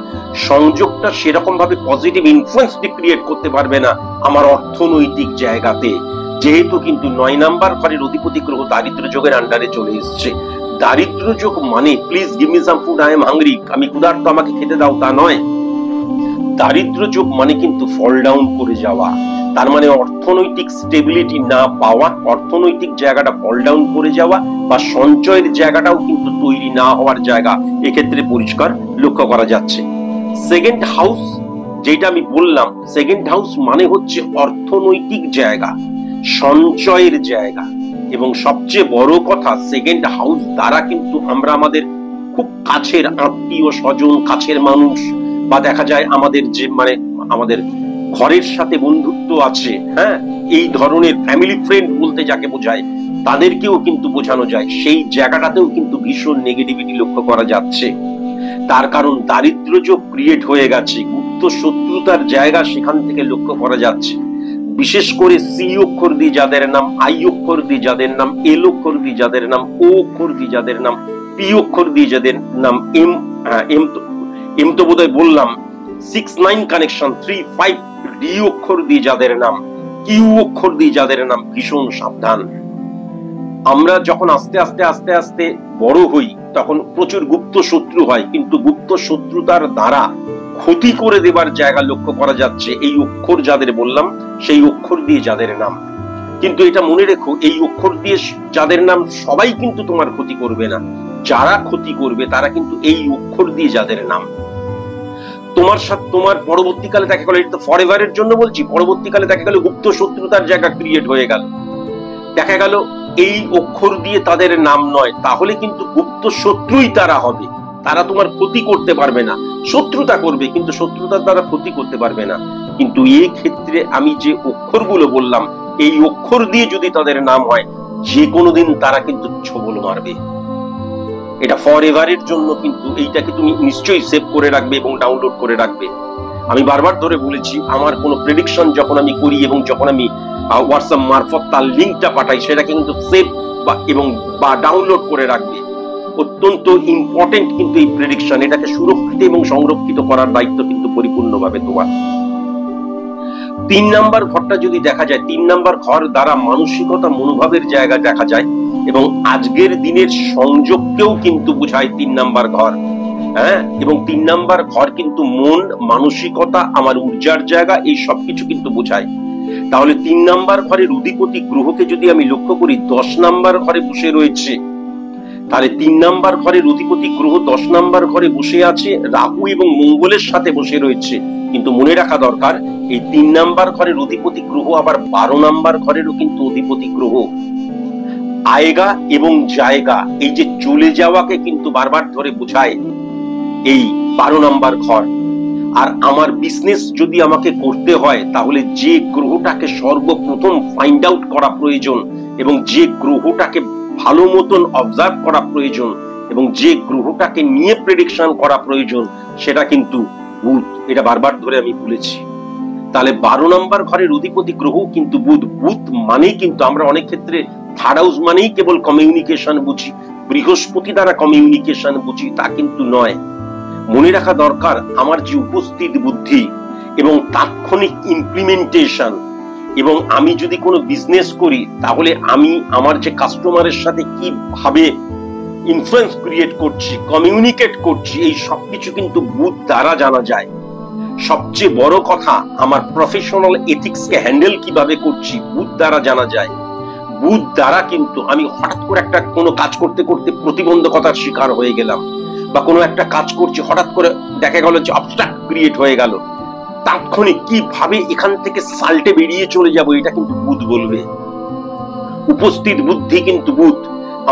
সংযোগটা সেরকম ভাবে পজিটিভ ইনফ্লুয়েন্স ক্রিয়েট করতে পারবে না আমার অর্থনৈতিক জায়গাতে, যেহেতু কিন্তু 9 নাম্বার ঘরের অধিপতি গ্রহ দারিদ্র যোগের আন্ডারে চলে এসছে। দারিদ্র যোগ মানে please give me some food, I am hungry, আমি ক্ষুধার্ত, আমাকে খেতে দাও, তা নয়। দারিদ্র যোগ মানে কিন্তু ফল ডাউন করে যাওয়া, তার মানে অর্থনৈতিক স্টেবিলিটি না পাওয়া, অর্থনৈতিক জায়গাটা ফল ডাউন করে যাওয়া, বা সঞ্চয়ের জায়গাটাও কিন্তু তৈরি না হওয়ার জায়গা এক্ষেত্রে পরিষ্কার লক্ষ্য করা যাচ্ছে। সেকেন্ড হাউস যেটা আমি বললাম, সেকেন্ড হাউস মানে হচ্ছে অর্থনৈতিক জায়গা, সঞ্চয়ের জায়গা, এবং সবচেয়ে বড় কথা, সেকেন্ড হাউস দ্বারা কিন্তু আমরা আমাদের খুব কাছের আত্মীয় স্বজন, কাছের মানুষ, বা দেখা যায় আমাদের যে মানে আমাদের ঘরের সাথে বন্ধুত্ব আছে, হ্যাঁ, এই ধরনের ফ্যামিলি ফ্রেন্ড বলতে যাকে বোঝায়, তাদেরকেও কিন্তু বোঝানো যায়, সেই জায়গাটাতেও কিন্তু ভীষণ নেগেটিভিটি লক্ষ্য করা যাচ্ছে। তার কারণ দারিদ্র যোগ ক্রিয়েট হয়ে গেছে, গুপ্ত শত্রুতার জায়গা সেখান থেকে লক্ষ্য করা যাচ্ছে। বিশেষ করে সি অক্ষর দিয়ে যাদের নাম, আই অক্ষর দিয়ে যাদের নাম, এল অক্ষর দিয়ে যাদের নাম, ও অক্ষর দিয়ে যাদের নাম, পি অক্ষর দিয়ে যাদের নাম, এম তো বোধহয় বললাম, 6-9 কানেকশন, 3-5 ডি অক্ষর দিয়ে যাদের নাম, কিউ অক্ষর দিয়ে যাদের নাম, ভীষণ সাবধান। আমরা যখন আস্তে আস্তে আস্তে আস্তে বড় হই, তখন প্রচুর গুপ্ত শত্রু হয়, কিন্তু গুপ্ত শত্রুতার দ্বারা ক্ষতি করে দেবার জায়গা লক্ষ্য করা যাচ্ছে এই অক্ষর যাদের বললাম, সেই অক্ষর দিয়ে যাদের নাম। কিন্তু এটা মনে রেখো, এই অক্ষর দিয়ে যাদের নাম সবাই কিন্তু তোমার ক্ষতি করবে না, যারা ক্ষতি করবে তারা কিন্তু এই অক্ষর দিয়ে যাদের নাম তোমার সাথে, তোমার পরবর্তীকালে দেখা গেল, এটা তো ফরএভারের জন্য বলছি, পরবর্তীকালে দেখা গেল গুপ্ত শত্রুতার জায়গা ক্রিয়েট হয়ে গেল, দেখা গেল এই অক্ষর দিয়ে তাদের নাম নয়, তাহলে কিন্তু গুপ্ত শত্রুই তারা হবে, তারা তোমার ক্ষতি করতে পারবে না, শত্রুতা করবে কিন্তু শত্রুতার দ্বারা ক্ষতি করতে পারবে না। কিন্তু এই ক্ষেত্রে আমি যে অক্ষরগুলো বললাম, এই অক্ষর দিয়ে যদি তাদের নাম হয়, যে কোনোদিন তারা কিন্তু ছবল মারবে। এটা ফরএভারের জন্য, কিন্তু এইটাকে তুমি নিশ্চয়ই সেভ করে রাখবে এবং ডাউনলোড করে রাখবে। আমি বারবার ধরে বলেছি, আমার কোনো প্রেডিকশন যখন আমি করি এবং যখন আমি হোয়াটসঅ্যাপ মারফত তার লিঙ্কটা পাঠাই, সেটাকে কিন্তু সেভ বা ডাউনলোড করে রাখবে। অত্যন্ত ইম্পর্টেন্ট কিন্তু এই প্রেডিকশন, এটাকে সুরক্ষিত এবং সংরক্ষিত করার দায়িত্ব কিন্তু পরিপূর্ণভাবে তোমার। 3 নাম্বার ঘরটা যদি দেখা যায়, 3 নাম্বার ঘর দ্বারা মানসিকতা, মনোভাবের জায়গা দেখা যায়, এবং আজকের দিনের সংযোগকেও কিন্তু বোঝায় 3 নাম্বার ঘর, হ্যাঁ, এবং 3 নাম্বার ঘর কিন্তু মন, মানসিকতা, আমার ঊর্জার জায়গা, এই সবকিছু কিন্তু বোঝায়। তাহলে 3 নাম্বার ঘরের অধিপতি গ্রহকে যদি আমি লক্ষ্য করি, 10 নাম্বার ঘরে বসে রয়েছে, তাহলে 3 নাম্বার ঘরের অধিপতি গ্রহ 10 নাম্বার ঘরে বসে আছে, রাহু এবং মঙ্গলের সাথে বসে রয়েছে। কিন্তু মনে রাখা দরকার, এই 3 নাম্বার ঘরের অধিপতি গ্রহ আবার 12 নাম্বার ঘরেরও কিন্তু অধিপতি গ্রহ। আয়েগা এবং জায়গা, এই যে চলে যাওয়াকে কিন্তু বারবার ধরে বোঝায় এই 12 নাম্বার ঘর। আর আমার বিজনেস যদি আমাকে করতে হয়, তাহলে যে গ্রহটাকে সর্বপ্রথম ফাইন্ড আউট করা প্রয়োজন, এবং যে গ্রহটাকে ভালো মতন অবজার্ভ করা প্রয়োজন, এবং যে গ্রহটাকে নিয়ে প্রেডিকশন করা প্রয়োজন, সেটা কিন্তু বুধ। এটা বারবার ধরে আমি বলেছি। তাহলে 12 নাম্বার ঘরের অধিপতি গ্রহ কিন্তু বুধ। বুধ মানে কিন্তু আমরা অনেক ক্ষেত্রে থার্ড হাউস মানেই কেবল কমিউনিকেশন বুঝি, বৃহস্পতি দ্বারা কমিউনিকেশন বুঝি তা কিন্তু নয়। মনে রাখা দরকার আমার যে উপস্থিত বুদ্ধি এবং তাৎক্ষণিক ইমপ্লিমেন্টেশন, এবং আমি যদি কোনো বিজনেস করি তাহলে আমি আমার যে কাস্টমারের সাথে কিভাবে ইনফ্লুয়েন্স ক্রিয়েট করছি, কমিউনিকেট করছি, এই সবকিছু কিন্তু বুধ দ্বারা জানা যায়। সবচেয়ে বড় কথা, আমার প্রফেশনাল এথিক্সকে হ্যান্ডেল কিভাবে করছি বুধ দ্বারা জানা যায়। বুধ দ্বারা কিন্তু আমি হঠাৎ করে একটা কোনো কাজ করতে করতে প্রতিবন্ধকতার শিকার হয়ে গেলাম, বা কোনো একটা কাজ করছি হঠাৎ করে দেখা গেল যে অবস্ট্রাক্ট ক্রিয়েট হয়ে গেল, তাৎক্ষণিক কিভাবে এখান থেকে সাল্টে বেরিয়ে চলে যাব, এটা কিন্তু বুধ বলবে। উপস্থিত বুদ্ধি কিন্তু বুধ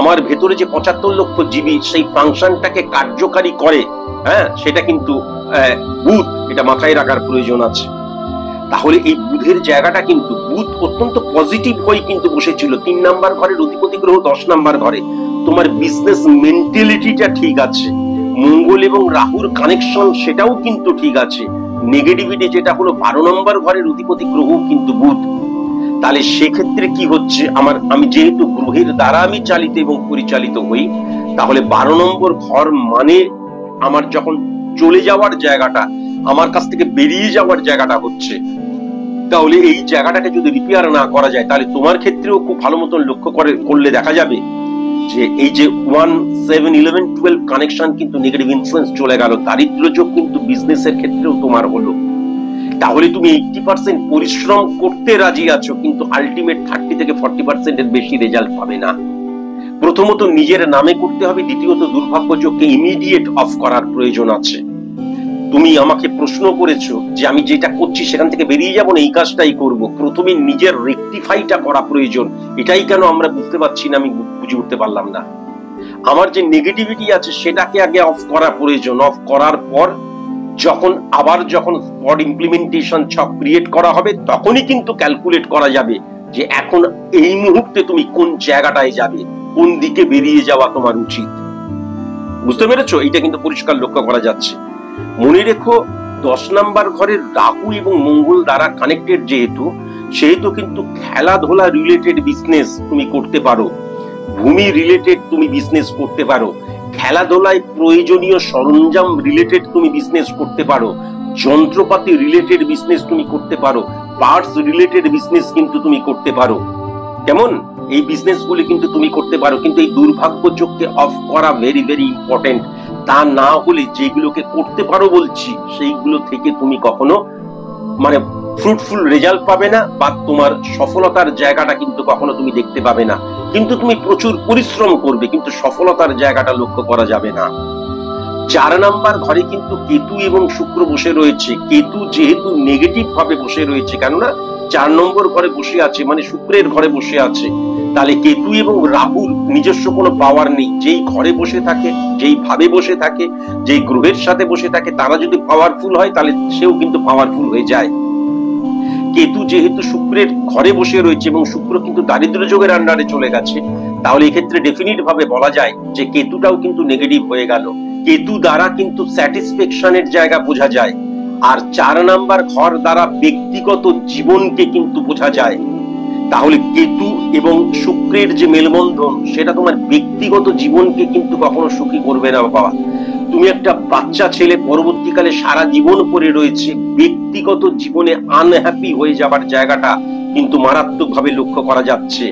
আমার ভেতরে যে 75 লক্ষ জিবি সেই ফাংশনটাকে কার্যকারী করে, হ্যাঁ, সেটা কিন্তু বুধ, এটা মাথায় রাখার প্রয়োজন আছে। তাহলে এই বুধের জায়গাটা কিন্তু বুধ অত্যন্ত পজিটিভ হয়ে কিন্তু বসেছিল 3 নাম্বার ঘরের অধিপতি গ্রহ 10 নাম্বার ঘরে। তোমার বিজনেস মেন্টালিটিটা ঠিক আছে, মঙ্গল এবং রাহুর কানেকশন সেটাও কিন্তু ঠিক আছে। নেগেটিভিটি যেটা হলো 12 নম্বর ঘরের অধিপতি গ্রহ কিন্তু বুধ। তাহলে সেক্ষেত্রে কি হচ্ছে, আমি যেহেতু গ্রহের দ্বারা আমি চালিত এবং পরিচালিত হই, তাহলে 12 নম্বর ঘর মানে আমার যখন চলে যাওয়ার জায়গাটা, আমার কাছ থেকে বেরিয়ে যাওয়ার জায়গাটা হচ্ছে, তাহলে এই জায়গাটাকে যদি রিপেয়ার না করা যায়, তাহলে তোমার ক্ষেত্রেও খুব ভালো মতন লক্ষ্য করলে দেখা যাবে যে এই যে 1, 7, 11, 12 কানেকশন কিন্তু নেগেটিভ ইনফ্লুয়েন্স চলে গেল। দারিদ্র যোগ কিন্তু বিজনেসের ক্ষেত্রেও তোমার হলো। তাহলে তুমি 80% পরিশ্রম করতে রাজি আছো, কিন্তু আলটিমেট 30 থেকে 40% এর বেশি রেজাল্ট পাবে না। প্রথমত নিজের নামে করতে হবে, দ্বিতীয়ত দুর্ভাগ্য যোগকে ইমিডিয়েট অফ করার প্রয়োজন আছে। তুমি আমাকে প্রশ্ন করেছো যে আমি যেটা করছি সেখান থেকে বেরিয়ে যাবো না, এই কাজটাই করব। প্রথমে নিজের রেকটিফাইটা করা প্রয়োজন। এটাই কেন আমরা বুঝতে পারছি না, আমি বুঝে উঠতে পারলাম না। আমার যে নেগেটিভিটি আছে সেটাকে আগে অফ করা প্রয়োজন। অফ করার পর যখন স্পট ইমপ্লিমেন্টেশন ছক ক্রিয়েট করা হবে, তখনই কিন্তু ক্যালকুলেট করা যাবে যে এখন এই মুহূর্তে তুমি কোন জায়গাটায় যাবে, কোন দিকে বেরিয়ে যাওয়া তোমার উচিত। বুঝতে পেরেছো? এটা কিন্তু পরিষ্কার লক্ষ্য করা যাচ্ছে। মনে রেখো 10 নাম্বার ঘরের রাহু এবং মঙ্গল দ্বারা কানেক্টেড সেহেতু কিন্তু খেলাধুলা রিলেটেড বিজনেস তুমি করতে পারো, ভূমি রিলেটেড তুমি বিজনেস করতে পারো, খেলাধুলায় প্রয়োজনীয় সরঞ্জাম রিলেটেড তুমি বিজনেস করতে পারো, যন্ত্রপাতি রিলেটেড বিজনেস তুমি করতে পারো, পার্টস রিলেটেড বিজনেস কিন্তু তুমি করতে পারো। কেমন? এই বিজনেস গুলি কিন্তু তুমি করতে পারো, কিন্তু এই দুর্ভাগ্য যোগকে অফ করা ভেরি ভেরি ইম্পর্টেন্ট। তা না হলে যেগুলোকে করতে পারো বলছি সেইগুলো থেকে তুমি কখনো ফ্রুটফুল রেজাল্ট পাবে না, বা তোমার সফলতার জায়গাটা কিন্তু কখনো তুমি দেখতে পাবে না। কিন্তু তুমি প্রচুর পরিশ্রম করবে, কিন্তু সফলতার জায়গাটা লক্ষ্য করা যাবে না। 4 নাম্বার ঘরে কিন্তু কেতু এবং শুক্র বসে রয়েছে। কেতু যেহেতু নেগেটিভ ভাবে বসে রয়েছে, কেননা 4 নম্বর ঘরে বসে আছে, মানে শুক্রের ঘরে বসে আছে, তাহলে কেতু এবং রাহুর নিজস্ব কোনো পাওয়ার নেই। যেই ঘরে বসে থাকে, যেই ভাবে বসে থাকে, যেই গ্রহের সাথে বসে থাকে, তারা যদি পাওয়ারফুল হয় তাহলে সেও কিন্তু পাওয়ারফুল হয়ে যায়। কেতু যেহেতু শুক্রের ঘরে বসে রয়েছে এবং শুক্র কিন্তু দারিদ্র যোগের আন্ডারে চলে গেছে, তাহলে এক্ষেত্রে ডেফিনিট ভাবে বলা যায় যে কেতুটাও কিন্তু নেগেটিভ হয়ে গেল। কেতু দ্বারা কিন্তু স্যাটিসফ্যাকশনের জায়গা বোঝা যায়, আর 4 নাম্বার ঘর দ্বারা ব্যক্তিগত জীবনকে কিন্তু বোঝা যায়। তাহলে কেতু এবং শুক্রের যে মেলবন্ধন সেটা তোমার ব্যক্তিগত জীবনকে কিন্তু কখনো সুখী করবে না বাবা। তুমি একটা বাচ্চা ছেলে, পরবর্তীকালে সারা জীবন পড়ে রয়েছে, ব্যক্তিগত জীবনে আনহ্যাপি হয়ে যাবার জায়গাটা কিন্তু মারাত্মক ভাবে লক্ষ্য করা যাচ্ছে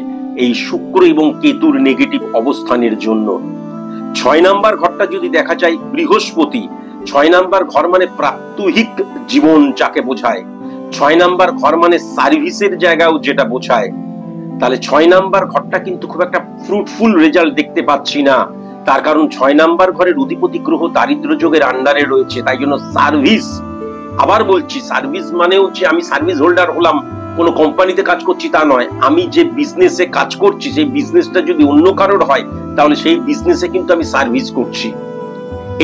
এই শুক্র এবং কেতুর নেগেটিভ অবস্থানের জন্য। 6 নাম্বার ঘরটা যদি দেখা যায়, বৃহস্পতি 6 নাম্বার ঘর মানে প্রাত্যহিক জীবন যাকে বোঝায়, 6 নাম্বার ঘর মানে সার্ভিসের জায়গাও যেটা বোঝায়। তাহলে 6 নাম্বার ঘরটা কিন্তু খুব একটা ফ্রুটফুল রেজাল্ট দেখতে পাচ্ছি না। তার কারণ 6 নাম্বার ঘরের অধিপতি গ্রহ দারিদ্র যোগের আন্ডারে রয়েছে। তাই জন্য সার্ভিস, আবার বলছি, সার্ভিস মানে হচ্ছে আমি সার্ভিস হোল্ডার হলাম, কোনো কোম্পানিতে কাজ করছি তা নয়। আমি যে বিজনেসে কাজ করছি সেই বিজনেসটা যদি অন্য কারোর হয় তাহলে সেই বিজনেসে কিন্তু আমি সার্ভিস করছি।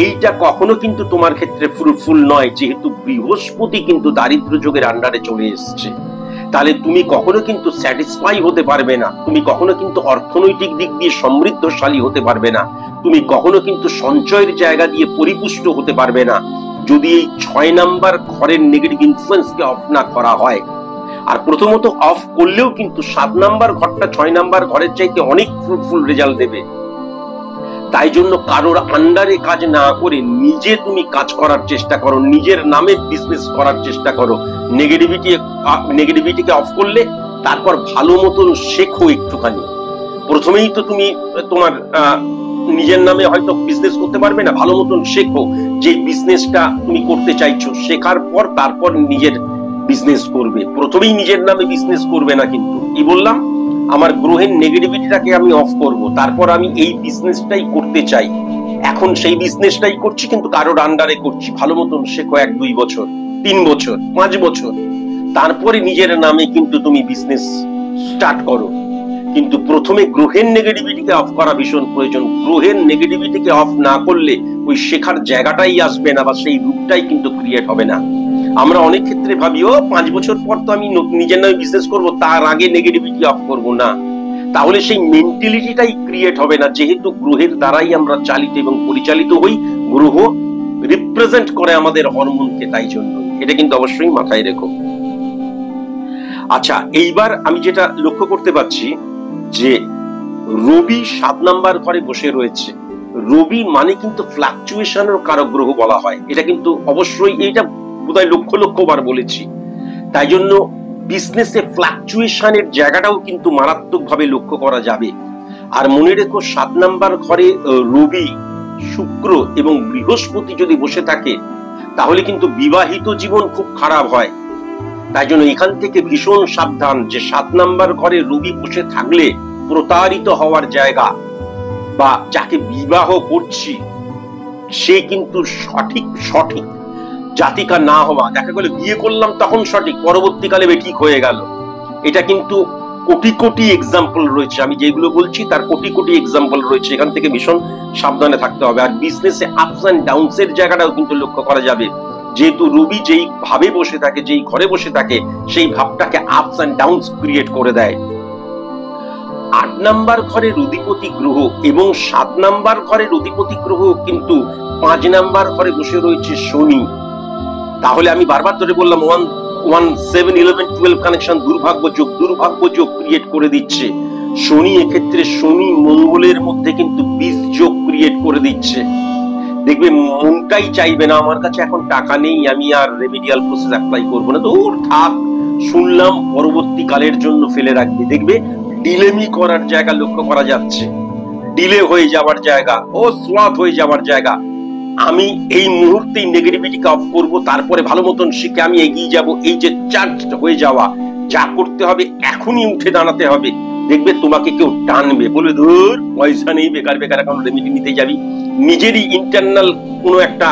এইটা কখনো কিন্তু তোমার ক্ষেত্রে ফ্রুটফুল নয়, যেহেতু বৃহস্পতি কিন্তু দারিদ্র যোগের আন্ডারে চলে এসছে। তাহলে তুমি কখনো কিন্তু স্যাটিসফাই হতে পারবে না, তুমি কখনো কিন্তু অর্থনৈতিক দিক দিয়ে সমৃদ্ধশালী হতে পারবে না, তুমি কখনো কিন্তু সঞ্চয়ের জায়গা দিয়ে পরিপুষ্ট হতে পারবে না, যদি এই 6 নাম্বার ঘরের নেগেটিভ ইনফ্লুয়েন্সকে অফ না করা হয়। আর প্রথমত অফ করলেও কিন্তু 7 নাম্বার ঘরটা 6 নাম্বার ঘরের চাইতে অনেক ফ্রুটফুল রেজাল্ট দেবে। তাই জন্য কারোর আন্ডারে কাজ না করে নিজে তুমি কাজ করার চেষ্টা করো, নিজের নামে বিজনেস করার চেষ্টা করো। নেগেটিভিটিকে অফ করলে তারপর ভালো মতন শেখো একটুখানি। প্রথমেই তো তুমি তোমার নিজের নামে হয়তো বিজনেস করতে পারবে না, ভালো মতন শেখো যে বিজনেসটা তুমি করতে চাইছো। শেখার পর তারপর নিজের বিজনেস করবে, প্রথমেই নিজের নামে বিজনেস করবে না। কিন্তু কি বললাম, আমার গ্রহের নেগেটিভিটিটাকে আমি অফ করব, তারপর আমি এই বিজনেসটাই করতে চাই। এখন সেই বিজনেসটাই করছি, কিন্তু কারোর আন্ডারে করছি। ভালো মতন শেখো 1-2 বছর, 3 বছর, 5 বছর, তারপরে নিজের নামে কিন্তু তুমি বিজনেস স্টার্ট করো। কিন্তু প্রথমে গ্রহের নেগেটিভিটিকে অফ করা ভীষণ প্রয়োজন। গ্রহের নেগেটিভিটিকে অফ না করলে ওই শেখার জায়গাটাই আসবে না, বা সেই রূপটাই কিন্তু ক্রিয়েট হবে না। আমরা অনেক ক্ষেত্রে ভাবি 5 বছর পর তো আমি নিজের নামে বিজনেস করব, তার আগে নেগেটিভিটি অফ করব না, তাহলে সেই মেন্টালিটিটাই ক্রিয়েট হবে না। যেহেতু গ্রহের দ্বারাই আমরা চালিত এবং পরিচালিত হই, গ্রহ রিপ্রেজেন্ট করে আমাদের হরমোনকে, তাই জন্য এটা কিন্তু অবশ্যই মাথায় রেখো। আচ্ছা, এইবার আমি যেটা লক্ষ্য করতে পারছি যে রবি 7 নাম্বার ঘরে বসে রয়েছে। রবি মানে কিন্তু ফ্লাকচুয়েশনের কারক গ্রহ বলা হয়। এটা কিন্তু অবশ্যই, এটা বোধহয় লক্ষ বার বলেছি। তাই জন্য বিজনেসে ফ্লাকচুয়েশনের জায়গাটাও কিন্তু মারাত্মকভাবে লক্ষ্য করা যাবে। আর মনে রেখো, 7 নাম্বার ঘরে রবি, শুক্র এবং বৃহস্পতি যদি বসে থাকে, তাহলে কিন্তু বিবাহিত জীবন খুব খারাপ হয়। তাই জন্য এখান থেকে ভীষণ সাবধান যে 7 নাম্বার ঘরে রবি বসে থাকলে প্রতারিত হওয়ার জায়গা, বা যাকে বিবাহ করছি সে কিন্তু সঠিক জাতিকা না হওয়া। দেখা গেল বিয়ে করলাম তখন সঠিক, পরবর্তীকালে বেঠিক হয়ে গেল। এটা কিন্তু কোটি এক্সাম্পল রয়েছে, আমি যেগুলো বলছি তার কোটি এক্সাম্পল রয়েছে। এখান থেকে ভীষণ সাবধানে থাকতে হবে। আর বিজনেসে আপস এন্ড ডাউনস এর জায়গাটাও কিন্তু লক্ষ্য করা যাবে। যেহেতু রবি যেই ভাবে বসে থাকে, যেই ঘরে বসে থাকে, সেই ভাবটাকে আপস এন্ড ডাউনস ক্রিয়েট করে দেয়। 8 নাম্বার ঘরের অধিপতি গ্রহ এবং 7 নাম্বার ঘরের অধিপতি গ্রহ কিন্তু 5 নাম্বার ঘরে বসে রয়েছে শনি। তাহলে আমি বারবার ধরে বললাম 1-7-11-12 কানেকশন দুর্ভাগ্য যোগ ক্রিয়েট করে দিচ্ছে শনি। এক্ষেত্রে শনি মঙ্গলের মধ্যে কিন্তু বীজ যোগ ক্রিয়েট করে দিচ্ছে। দেখবে মনটাই চাইবে না, আমার কাছে এখন টাকা নেই, আমি আর রেমিডিয়াল প্রসেস অ্যাপ্লাই করবো না, দূর থাক, শুনলাম, পরবর্তীকালের জন্য ফেলে রাখবে। দেখবে ডিলেমি করার জায়গা লক্ষ্য করা যাচ্ছে, ডিলে হয়ে যাওয়ার জায়গা, স্লথ হয়ে যাওয়ার জায়গা। আমি এই মুহূর্তেই নেগেটিভিটিকে অফ করব, তারপরে ভালো মতন শিখে আমি এগিয়ে যাব। এই যে চার্জড হয়ে যাওয়া, যা করতে হবে এখনই উঠে দাঁড়াতে হবে। দেখবে তোমাকে কেউ টানবে, বলবে ধুর পয়সা নেই, বেকার এখন রেমিডি নিতে যাবি। নিজেরই ইন্টারনাল কোনো একটা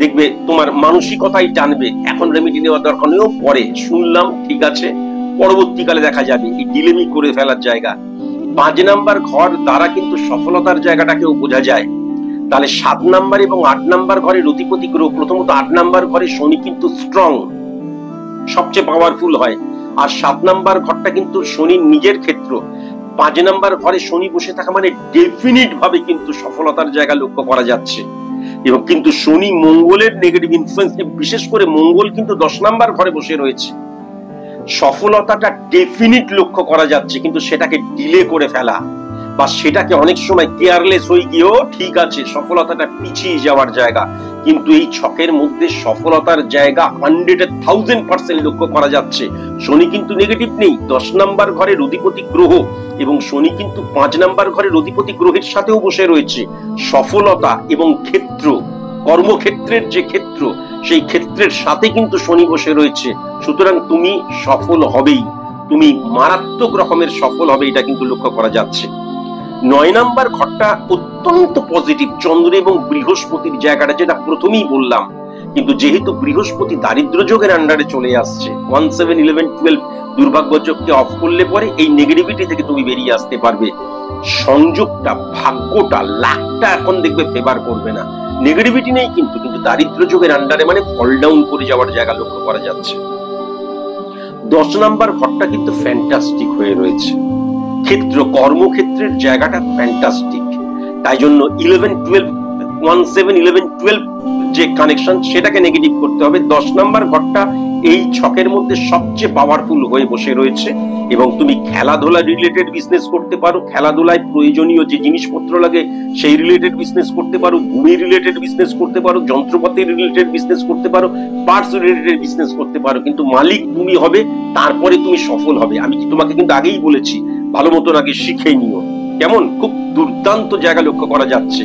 দেখবে তোমার মানসিকতাই টানবে, এখন রেমিডি নেওয়ার দরকার নেই, পরে শুনলাম, ঠিক আছে, পরবর্তীকালে দেখা যাবে। এই ডিলেমি করে ফেলার জায়গা। 5 নাম্বার ঘর দ্বারা কিন্তু সফলতার জায়গাটাকেও বোঝা যায়। তাহলে 7 নাম্বার এবং 8 নাম্বার ঘরের অধিপতি গ্রহ, প্রথমত 8 নাম্বার ঘরে শনি কিন্তু স্ট্রং, সবচেয়ে পাওয়ারফুল হয়। আর 7 নাম্বার ঘরটা কিন্তু শনির নিজের ক্ষেত্র। 5 নাম্বার ঘরে শনি বসে থাকা মানে ডেফিনিট ভাবে কিন্তু সফলতার জায়গা লক্ষ্য করা যাচ্ছে। এবং কিন্তু শনি মঙ্গলের নেগেটিভ ইনফ্লুয়েন্স, বিশেষ করে মঙ্গল কিন্তু 10 নাম্বার ঘরে বসে রয়েছে। সফলতাটা ডেফিনিট লক্ষ্য করা যাচ্ছে, কিন্তু সেটাকে ডিলে করে ফেলা, বা সেটাকে অনেক সময় কেয়ারলেস হয়ে গিয়েও ঠিক আছে, সফলতাটা পিছিয়ে যাওয়ার জায়গা। কিন্তু এই ছকের মধ্যে সফলতার জায়গা 100,000% লক্ষ্য করা যাচ্ছে। শনি কিন্তু নেগেটিভ নেই, 10 নাম্বার ঘরের অধিপতি গ্রহ, এবং শনি কিন্তু 5 নাম্বার ঘরের অধিপতি গ্রহের সাথেও বসে রয়েছে। সফলতা এবং ক্ষেত্র, কর্মক্ষেত্রের যে ক্ষেত্র, সেই ক্ষেত্রের সাথে কিন্তু শনি বসে রয়েছে। সুতরাং তুমি সফল হবেই, তুমি মারাত্মক রকমের সফল হবে, এটা কিন্তু লক্ষ্য করা যাচ্ছে। 9 নাম্বার ঘরটা অত্যন্ত পজিটিভ, চন্দ্র এবং বৃহস্পতির জায়গাটা, যেটা প্রথমেই বললাম। কিন্তু যেহেতু বৃহস্পতি দারিদ্র যোগের আন্ডারে চলে আসছে, 1-7-11-12 দুর্ভাগ্য যোগকে অফ করলে পরে এই নেগেটিভিটি থেকে তুমি বেরিয়ে আসতে পারবে। সংযোগটা, ভাগ্যটা, লাকটা এখন দেখবে ফেভার করবে না। নেগেটিভিটি নেই কিন্তু দারিদ্র যোগের আন্ডারে মানে ফল ডাউন করে যাওয়ার জায়গা লক্ষ্য করা যাচ্ছে। 10 নাম্বার ঘরটা কিন্তু ফ্যান্টাস্টিক হয়ে রয়েছে, ক্ষেত্র, কর্মক্ষেত্রের জায়গাটা ফ্যান্টাস্টিক। তাই জন্য 1-7-11-12 যে কানেকশন, সেটাকে নেগেটিভ করতে হবে। 10 নাম্বার ঘরটা এই ছকের মধ্যে সবচেয়ে পাওয়ারফুল হয়ে বসে রয়েছে। এবং তুমি খেলাধুলা রিলেটেড বিজনেস করতে পারো, খেলাধুলায় প্রয়োজনীয় যে জিনিসপত্র লাগে সেই রিলেটেড বিজনেস করতে পারো, ভূমি রিলেটেড বিজনেস করতে পারো, যন্ত্রপাতি রিলেটেড বিজনেস করতে পারো, পার্টস রিলেটেড বিজনেস করতে পারো, কিন্তু মালিক তুমি হবে, তারপরে তুমি সফল হবে। আমি তোমাকে কিন্তু আগেই বলেছি, ভালো মতন আগে শিখে নিও। কেমন? খুব দুর্দান্ত জায়গা লক্ষ্য করা যাচ্ছে,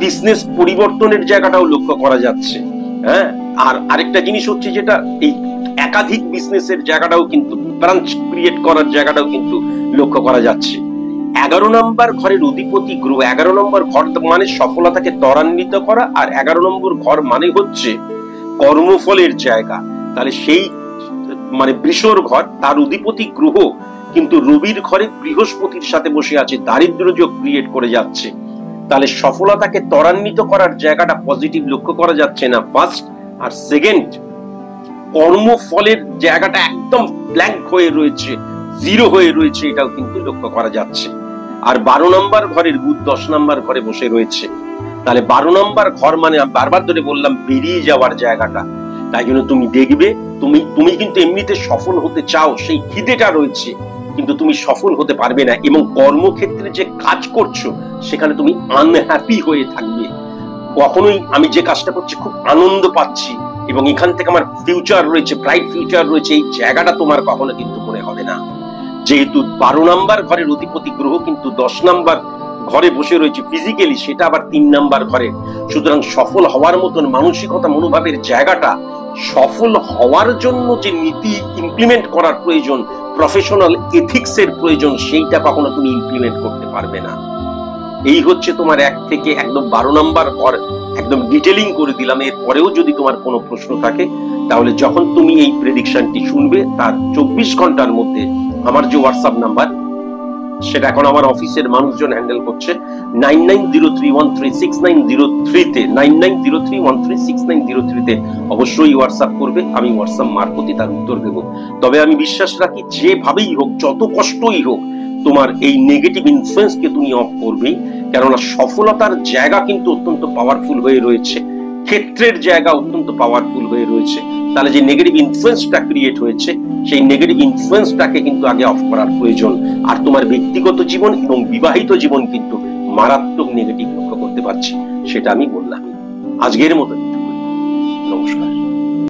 বিজনেস পরিবর্তনের জায়গাটাও লক্ষ্য করা যাচ্ছে। হ্যাঁ, আর আরেকটা জিনিস হচ্ছে যেটা, এই একাধিক বিজনেসের জায়গাটাও কিন্তু, ব্রাঞ্চ ক্রিয়েট করার জায়গাটাও কিন্তু লক্ষ্য করা যাচ্ছে। 11 নম্বর ঘরের অধিপতি গ্রহ, 11 নম্বর ঘর মানে সফলতাকে ত্বরান্বিত করা, আর 11 নম্বর ঘর মানে হচ্ছে কর্মফলের জায়গা। তাহলে সেই মানে বৃষর ঘর, তার অধিপতি গ্রহ কিন্তু রবির ঘরে বৃহস্পতির সাথে বসে আছে, দারিদ্র যোগ ক্রিয়েট করে যাচ্ছে। তাহলে সফলতাকে ত্বরান্বিত করার জায়গাটা পজিটিভ লক্ষ্য করা যাচ্ছে না, ফার্স্ট। আর সেকেন্ড, কর্মফলের জায়গাটা একদম ব্ল্যাঙ্ক হয়ে রয়েছে, জিরো হয়ে রয়েছে, এটাও কিন্তু লক্ষ্য করা যাচ্ছে। আর 12 নম্বর ঘরের বুধ 10 নম্বর ঘরে বসে রয়েছে। তাহলে 12 নম্বর ঘর মানে আমি বারবার ধরে বললাম বেরিয়ে যাওয়ার জায়গাটা। তাই জন্য তুমি দেখবে, তুমি কিন্তু এমনিতে সফল হতে চাও, সেই খিদেটা রয়েছে, কিন্তু তুমি সফল হতে পারবে না। এবং কর্মক্ষেত্রে যে কাজ করছো সেখানে তুমি আনহ্যাপি হয়ে থাকবে। কখনোই আমি যে কাজটা করছি খুব আনন্দ পাচ্ছি এবং এখান থেকে আমার ফিউচার রয়েছে, ব্রাইট ফিউচার রয়েছে, এই জায়গাটা তোমার কখনো কিন্তু মনে হবে না। যেহেতু 12 নম্বর ঘরের অধিপতি গ্রহ কিন্তু 10 নম্বর ঘরে বসে রয়েছে ফিজিক্যালি, সেটা আবার 3 নম্বর ঘরে। সুতরাং সফল হওয়ার মতন মানসিকতা, মনোভাবের জায়গাটা, সফল হওয়ার জন্য যে নীতি ইমপ্লিমেন্ট করার প্রয়োজন, প্রফেশনাল এথিক্সের প্রয়োজন, সেইটা কখনো তুমি ইমপ্লিমেন্ট করতে পারবে না। এই হচ্ছে তোমার 1 থেকে একদম 12 নম্বর ঘর, একদম ডিটেলিং করে দিলাম। এর পরেও যদি তোমার কোনো প্রশ্ন থাকে, তাহলে যখন তুমি এই প্রেডিকশনটি শুনবে তার 24 ঘন্টার মধ্যে আমার যে হোয়াটসঅ্যাপ নাম্বার, সেটা এখন আমার অফিসের মানুষজন হ্যান্ডেল করছে, 9903136903 তে, 9903136903 তে অবশ্যই হোয়াটসঅ্যাপ করবে। আমি হোয়াটসঅ্যাপ মারফতই তার উত্তর দেব। তবে আমি বিশ্বাস রাখি, যেভাবেই হোক, যত কষ্টই হোক, তোমার এই নেগেটিভ ইনফ্লুয়েন্সকে তুমি অফ করবেই। কেননা সফলতার জায়গা কিন্তু অত্যন্ত পাওয়ারফুল হয়ে রয়েছে, ক্ষেত্রের জায়গা অত্যন্ত পাওয়ারফুল হয়ে রয়েছে। তাহলে যে নেগেটিভ ইনফ্লুয়েন্সটা ক্রিয়েট হয়েছে, সেই নেগেটিভ ইনফ্লুয়েন্সটাকে কিন্তু আগে অফ করার প্রয়োজন। আর তোমার ব্যক্তিগত জীবন এবং বিবাহিত জীবন কিন্তু মারাত্মক নেগেটিভ লক্ষ্য করতে পারছি, সেটা আমি বললাম। আজকের মতো